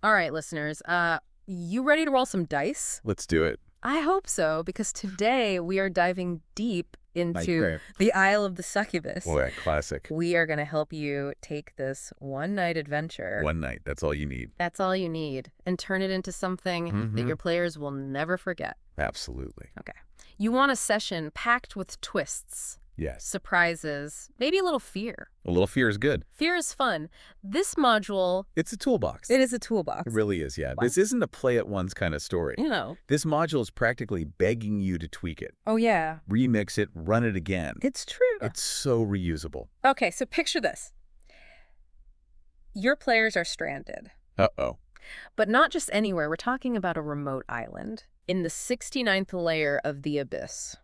All right, listeners. You ready to roll some dice? Let's do it. I hope so, because today we are diving deep into Nightmare. the Isle of the Succubus. Boy, classic. We are going to help you take this one-night adventure. One night. That's all you need. That's all you need. And turn it into something that your players will never forget. Absolutely. Okay. You want a session packed with twists. Yes. Surprises, maybe a little fear. A little fear is good. Fear is fun. This module... It's a toolbox. It is a toolbox. It really is, yeah. What? This isn't a play-at-once kind of story. You know. This module is practically begging you to tweak it. Oh, yeah. Remix it, run it again. It's true. It's so reusable. Okay, so picture this. Your players are stranded. Uh-oh. But not just anywhere. We're talking about a remote island in the 69th layer of the Abyss.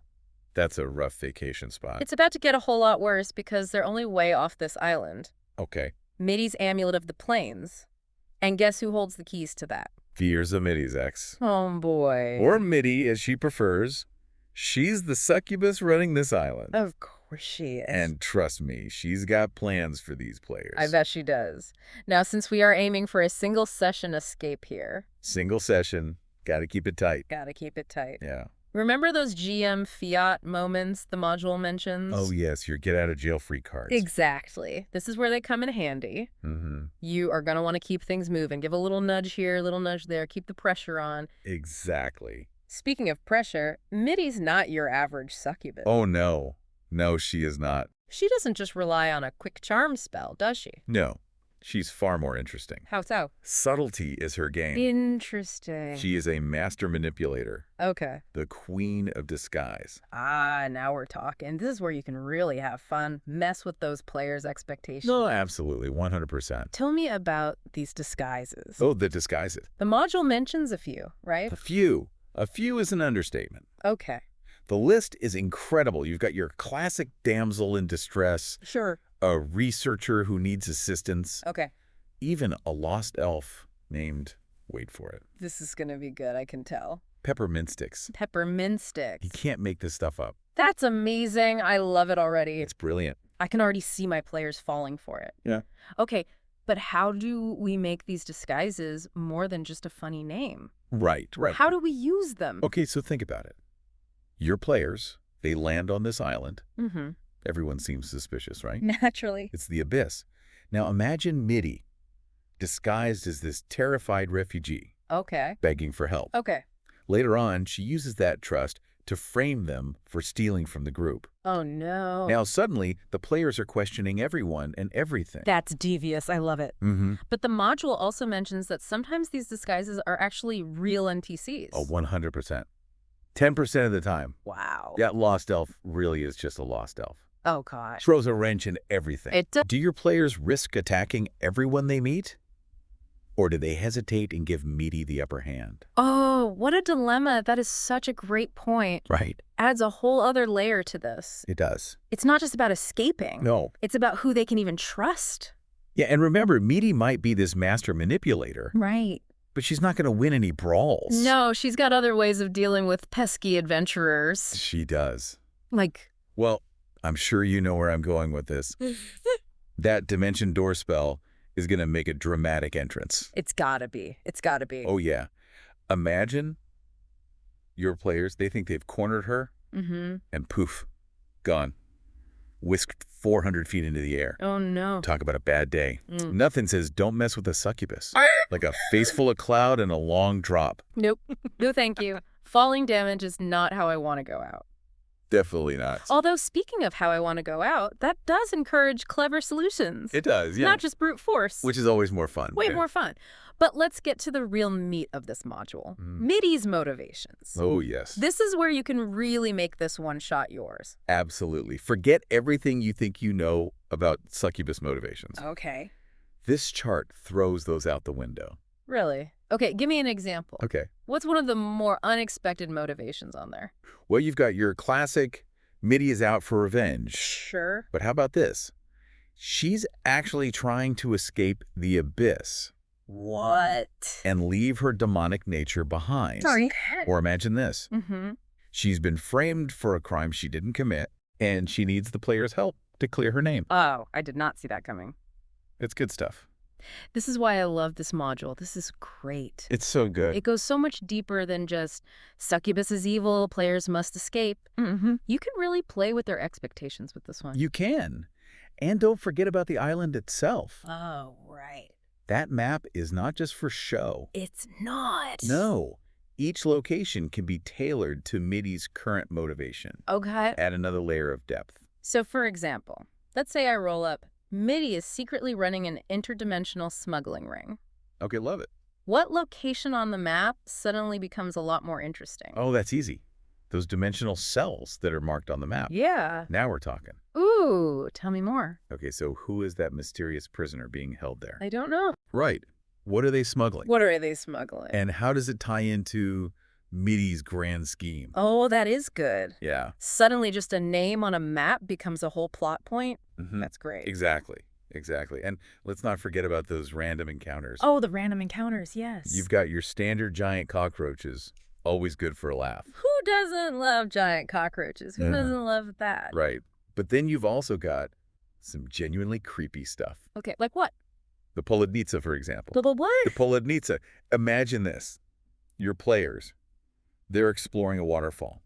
That's a rough vacation spot. It's about to get a whole lot worse because they're only way off this island. Okay. Midi's Amulet of the Plains. And guess who holds the keys to that? Fears of Midi's ex. Oh, boy. Or Midi, as she prefers. She's the succubus running this island. Of course she is. And trust me, she's got plans for these players. I bet she does. Now, since we are aiming for a single session escape here. Single session. Gotta keep it tight. Gotta keep it tight. Yeah. Remember those GM fiat moments the module mentions? Oh, yes, your get-out-of-jail-free cards. Exactly. This is where they come in handy. You are going to want to keep things moving. Give a little nudge here, a little nudge there. Keep the pressure on. Exactly. Speaking of pressure, Midi's not your average succubus. Oh, no. No, she is not. She doesn't just rely on a quick charm spell, does she? No. She's far more interesting. How so? Subtlety is her game. Interesting. She is a master manipulator. Okay. The queen of disguise. Ah, now we're talking. This is where you can really have fun, mess with those players' expectations. No, absolutely, 100%. Tell me about these disguises. Oh, the disguises. The module mentions a few, right? A few. A few is an understatement. Okay. The list is incredible. You've got your classic damsel in distress. Sure. A researcher who needs assistance. Okay. Even a lost elf named, wait for it, This is going to be good, I can tell. Peppermint Sticks. Peppermint Sticks. You can't make this stuff up. That's amazing. I love it already. It's brilliant. I can already see my players falling for it. Yeah. Okay, but how do we make these disguises more than just a funny name? Right. How do we use them? Okay, so think about it. Your players, they land on this island. Mm-hmm. Everyone seems suspicious, right? Naturally. It's the Abyss. Now imagine Midi, disguised as this terrified refugee, Okay. begging for help. Okay. Later on, she uses that trust to frame them for stealing from the group. Oh, no. Now suddenly, the players are questioning everyone and everything. That's devious. I love it. Mm-hmm. But the module also mentions that sometimes these disguises are actually real NPCs. Oh, 100%. 10% of the time. Wow. That lost elf really is just a lost elf. Oh, gosh. Throws a wrench in everything. It does. Do your players risk attacking everyone they meet? Or do they hesitate and give Midi the upper hand? Oh, what a dilemma. That is such a great point. Right. Adds a whole other layer to this. It does. It's not just about escaping. No. It's about who they can even trust. Yeah, and remember, Midi might be this master manipulator, Right. but she's not going to win any brawls. No, she's got other ways of dealing with pesky adventurers. She does. Like... Well, I'm sure you know where I'm going with this. That dimension door spell is going to make a dramatic entrance. It's gotta be. It's gotta be. Oh, yeah. Imagine your players, they think they've cornered her, and poof, gone. Whisked 400 feet into the air. Oh, no. Talk about a bad day. Nothing says don't mess with a succubus. Like a face full of cloud and a long drop. Nope. No, thank you. Falling damage is not how I want to go out. Definitely not. Although, speaking of how I want to go out, that does encourage clever solutions. It does, yeah. Not just brute force. Which is always more fun. Way more fun. But let's get to the real meat of this module. Midi's motivations. Oh, yes. This is where you can really make this one shot yours. Absolutely. Forget everything you think you know about succubus motivations. Okay. This chart throws those out the window. Really? Okay, give me an example. Okay. What's one of the more unexpected motivations on there? Well, you've got your classic, Midi is out for revenge. Sure. But how about this? She's actually trying to escape the Abyss. What? And leave her demonic nature behind. Sorry. Or imagine this. She's been framed for a crime she didn't commit, and she needs the player's help to clear her name. Oh, I did not see that coming. It's good stuff. This is why I love this module. This is great. It's so good. It goes so much deeper than just Succubus is evil, players must escape. You can really play with their expectations with this one. You can. And don't forget about the island itself. Oh, right. That map is not just for show. It's not. No. Each location can be tailored to Mitty's current motivation. Okay. Add another layer of depth. So, for example, let's say I roll up, Mitty is secretly running an interdimensional smuggling ring. Okay, love it. What location on the map suddenly becomes a lot more interesting? Oh, that's easy. Those dimensional cells that are marked on the map. Yeah. Now we're talking. Ooh, tell me more. Okay, so who is that mysterious prisoner being held there? I don't know. Right. What are they smuggling? What are they smuggling? And how does it tie into Mitty's grand scheme? Oh, that is good. Yeah. Suddenly just a name on a map becomes a whole plot point. That's great. Exactly. Exactly. And let's not forget about those random encounters. Oh, the random encounters, yes. You've got your standard giant cockroaches, always good for a laugh. Who doesn't love giant cockroaches? Who doesn't love that? Right. But then you've also got some genuinely creepy stuff. Okay, like what? The Polodnitsa, for example. The what? The Polodnitsa. Imagine this. Your players, they're exploring a waterfall.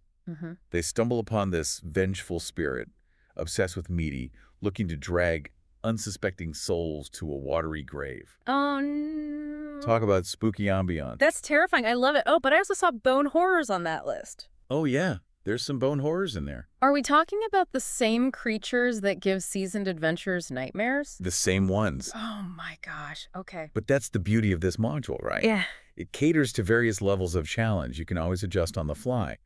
They stumble upon this vengeful spirit, obsessed with Mitty, looking to drag unsuspecting souls to a watery grave. Oh, no. Talk about spooky ambiance. That's terrifying. I love it. Oh, but I also saw bone horrors on that list. Oh, yeah. There's some bone horrors in there. Are we talking about the same creatures that give seasoned adventurers nightmares? The same ones. Oh, my gosh. Okay. But that's the beauty of this module, right? Yeah. It caters to various levels of challenge. You can always adjust on the fly.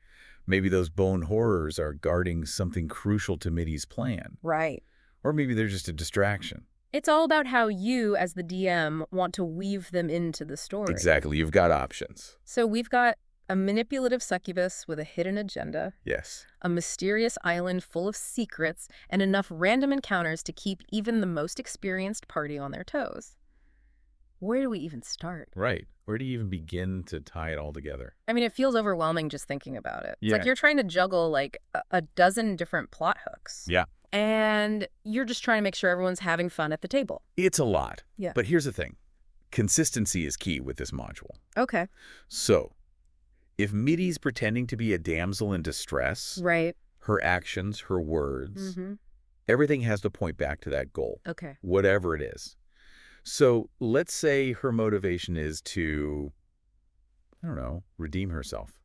Maybe those bone horrors are guarding something crucial to Mitty's plan. Right. Or maybe they're just a distraction. It's all about how you, as the DM, want to weave them into the story. Exactly. You've got options. So we've got a manipulative succubus with a hidden agenda, Yes. a mysterious island full of secrets, and enough random encounters to keep even the most experienced party on their toes. Where do we even start? Right. Where do you even begin to tie it all together? I mean, it feels overwhelming just thinking about it. It's Yeah. like you're trying to juggle like a dozen different plot hooks. Yeah. And you're just trying to make sure everyone's having fun at the table. It's a lot. Yeah. But here's the thing. Consistency is key with this module. Okay. So, if Mitty's pretending to be a damsel in distress, Right. her actions, her words, everything has to point back to that goal, Okay. whatever it is. So let's say her motivation is to, I don't know, redeem herself,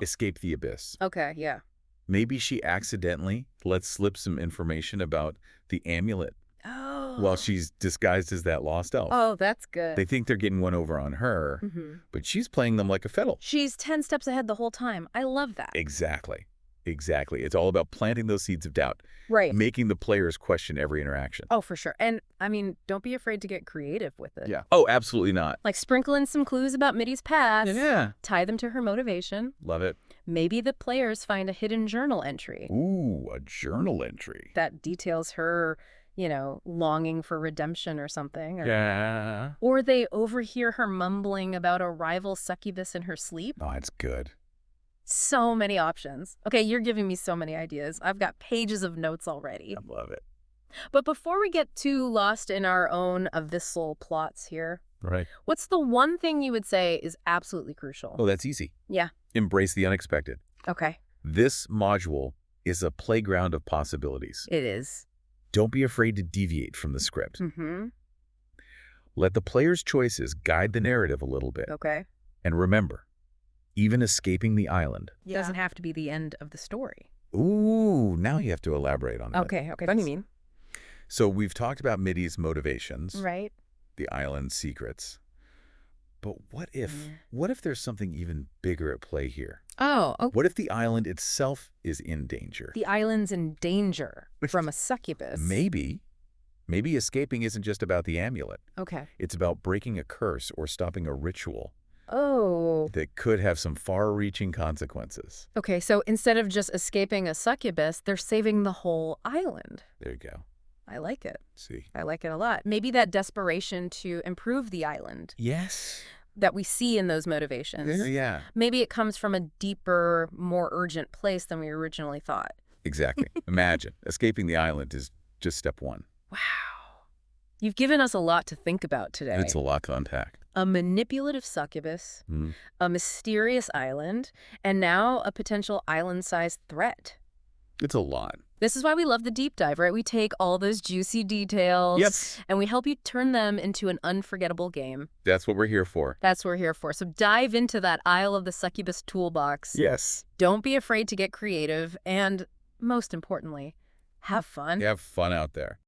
escape the abyss. Okay, yeah. Maybe she accidentally lets slip some information about the amulet Oh. while she's disguised as that lost elf. Oh, that's good. They think they're getting one over on her, but she's playing them like a fiddle. She's 10 steps ahead the whole time. I love that. Exactly. Exactly. It's all about planting those seeds of doubt, Right. making the players question every interaction. Oh, for sure. And, I mean, don't be afraid to get creative with it. Yeah. Oh, absolutely not. Like sprinkle in some clues about Mitty's past. Yeah. Tie them to her motivation. Love it. Maybe the players find a hidden journal entry Ooh, a journal entry. that details her, you know, longing for redemption or something. Yeah. Or they overhear her mumbling about a rival succubus in her sleep. Oh, it's good. So many options. Okay, you're giving me so many ideas. I've got pages of notes already. I love it. But before we get too lost in our own abyssal plots here, Right. what's the one thing you would say is absolutely crucial? Oh, that's easy. Yeah. Embrace the unexpected. Okay. This module is a playground of possibilities. It is. Don't be afraid to deviate from the script. Mm-hmm. Let the player's choices guide the narrative a little bit. Okay. And remember, even escaping the island. Doesn't have to be the end of the story. Ooh, now you have to elaborate on that. Okay. What do you mean? So we've talked about Mitty's motivations, Right. the island's secrets. But what if there's something even bigger at play here? Oh, okay. What if the island itself is in danger? The island's in danger from a succubus. Maybe escaping isn't just about the amulet. Okay. It's about breaking a curse or stopping a ritual Oh. that could have some far-reaching consequences. Okay, so instead of just escaping a succubus, they're saving the whole island. There you go. I like it. See? I like it a lot. Maybe that desperation to improve the island Yes. that we see in those motivations. Yeah. Maybe it comes from a deeper, more urgent place than we originally thought. Exactly. Imagine, escaping the island is just step one. Wow. You've given us a lot to think about today. It's a lot to unpack. A manipulative succubus, a mysterious island, and now a potential island-sized threat. It's a lot. This is why we love the deep dive, right? We take all those juicy details and we help you turn them into an unforgettable game. That's what we're here for. That's what we're here for. So dive into that Isle of the Succubus toolbox. Yes. Don't be afraid to get creative. And most importantly, have fun. Have fun out there.